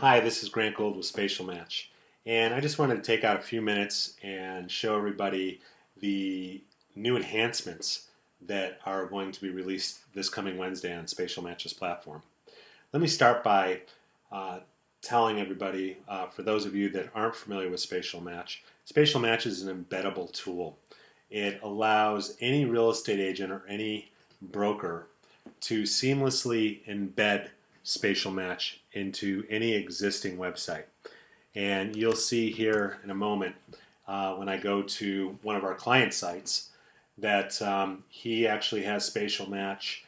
Hi, this is Grant Gold with SpatialMatch, and I just wanted to take out a few minutes and show everybody the new enhancements that are going to be released this coming Wednesday on SpatialMatch's platform. Let me start by telling everybody, for those of you that aren't familiar with SpatialMatch, SpatialMatch is an embeddable tool. It allows any real estate agent or any broker to seamlessly embed SpatialMatch into any existing website. And you'll see here in a moment when I go to one of our client sites that he actually has SpatialMatch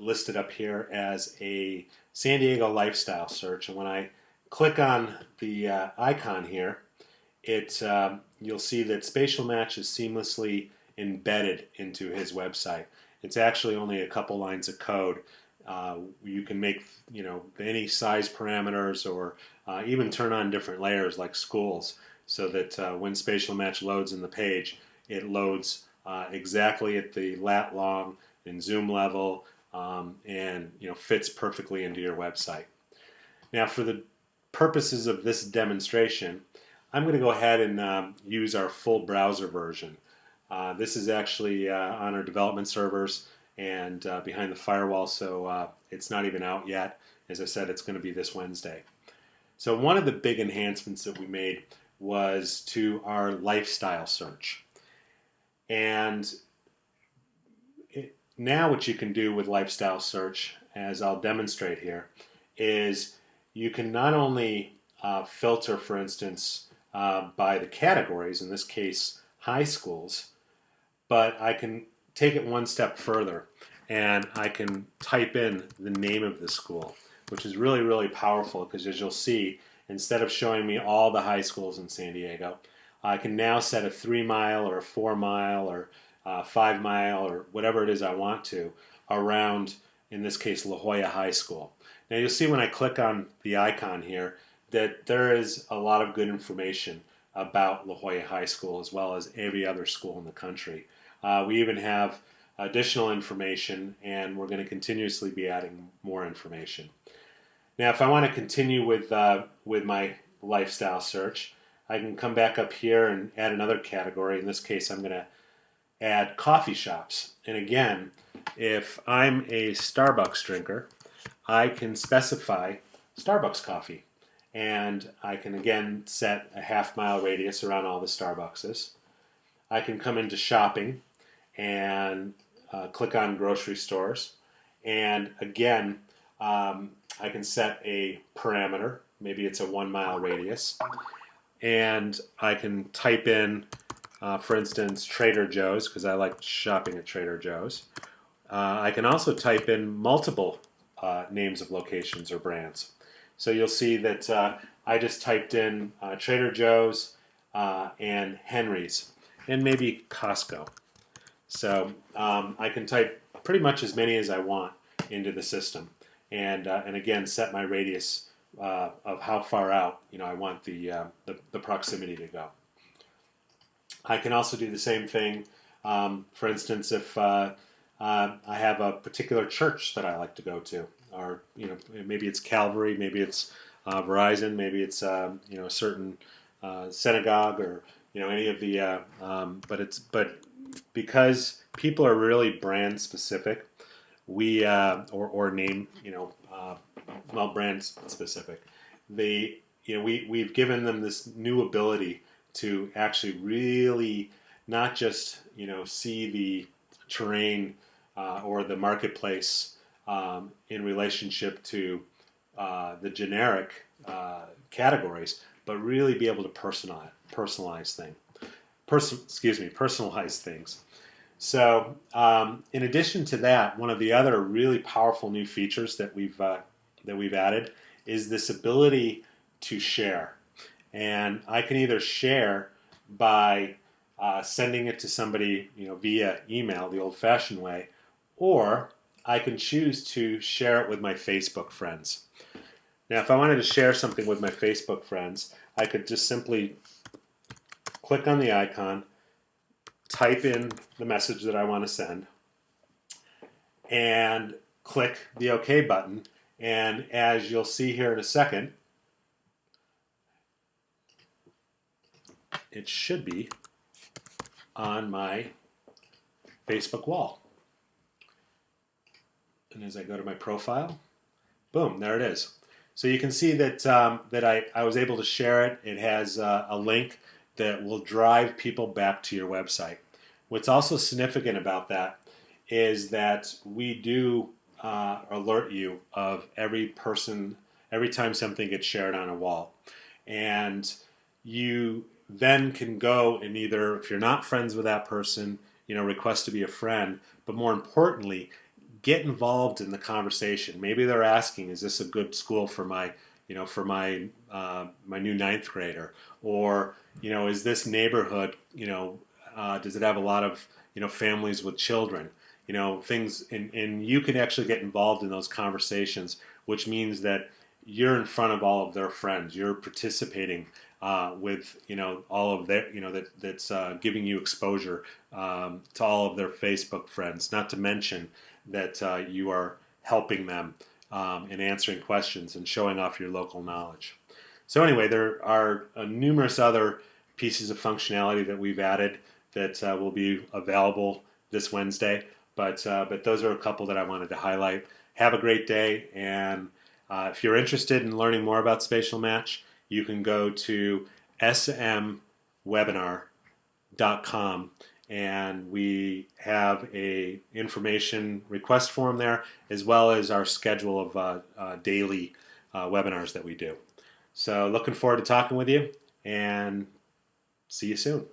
listed up here as a San Diego lifestyle search. And when I click on the icon here, you'll see that SpatialMatch is seamlessly embedded into his website. It's actually only a couple lines of code. You can make any size parameters or even turn on different layers like schools so that when SpatialMatch loads in the page, it loads exactly at the lat long and zoom level and fits perfectly into your website. Now, for the purposes of this demonstration, I'm going to go ahead and use our full browser version. This is actually on our development servers and behind the firewall, so it's not even out yet. As I said, it's going to be this Wednesday. So one of the big enhancements that we made was to our lifestyle search. And now what you can do with lifestyle search, as I'll demonstrate here, is you can not only filter, for instance, by the categories, in this case, high schools, but I can take it one step further and I can type in the name of the school, which is really, really powerful because, as you'll see, instead of showing me all the high schools in San Diego, I can now set a 3-mile or a 4-mile or 5-mile or whatever it is I want to around, in this case, La Jolla High School. Now you'll see when I click on the icon here that there is a lot of good information about La Jolla High School as well as every other school in the country. We even have additional information, and we're going to continuously be adding more information. Now, if I want to continue with my lifestyle search, I can come back up here and add another category. In this case, I'm going to add coffee shops. And again, if I'm a Starbucks drinker, I can specify Starbucks coffee. And I can again set a half-mile radius around all the Starbuckses. I can come into shopping and click on grocery stores. And again, I can set a parameter. Maybe it's a 1-mile radius. And I can type in, for instance, Trader Joe's, because I like shopping at Trader Joe's. I can also type in multiple names of locations or brands. So you'll see that I just typed in Trader Joe's and Henry's and maybe Costco. So I can type pretty much as many as I want into the system, and again set my radius of how far out I want the proximity to go. I can also do the same thing. For instance, if I have a particular church that I like to go to, or maybe it's Calvary, maybe it's Verizon, maybe it's a certain synagogue, or any of the but because people are really brand specific, we or name brand specific, we've given them this new ability to actually really not just see the terrain or the marketplace in relationship to the generic categories, but really be able to personalize things. So, in addition to that, one of the other really powerful new features that we've added is this ability to share, and I can either share by sending it to somebody via email, the old-fashioned way, or I can choose to share it with my Facebook friends. Now, if I wanted to share something with my Facebook friends, I could just simply click on the icon, type in the message that I want to send, and click the OK button. And as you'll see here in a second, it should be on my Facebook wall. And as I go to my profile, boom, there it is. So you can see that I was able to share it. It has a link that will drive people back to your website. What's also significant about that is that we do alert you of every time something gets shared on a wall. And you then can go and either, if you're not friends with that person, request to be a friend, but more importantly, get involved in the conversation. Maybe they're asking, is this a good school for my my new ninth grader? Or, is this neighborhood, does it have a lot of, families with children? Things, and you can actually get involved in those conversations, which means that you're in front of all of their friends. You're participating with all of their that's giving you exposure to all of their Facebook friends. Not to mention that you are helping them and answering questions and showing off your local knowledge. So anyway, there are numerous other pieces of functionality that we've added that will be available this Wednesday. But those are a couple that I wanted to highlight. Have a great day, and if you're interested in learning more about SpatialMatch, you can go to smwebinar.com, and we have a information request form there, as well as our schedule of daily webinars that we do. So looking forward to talking with you, and see you soon.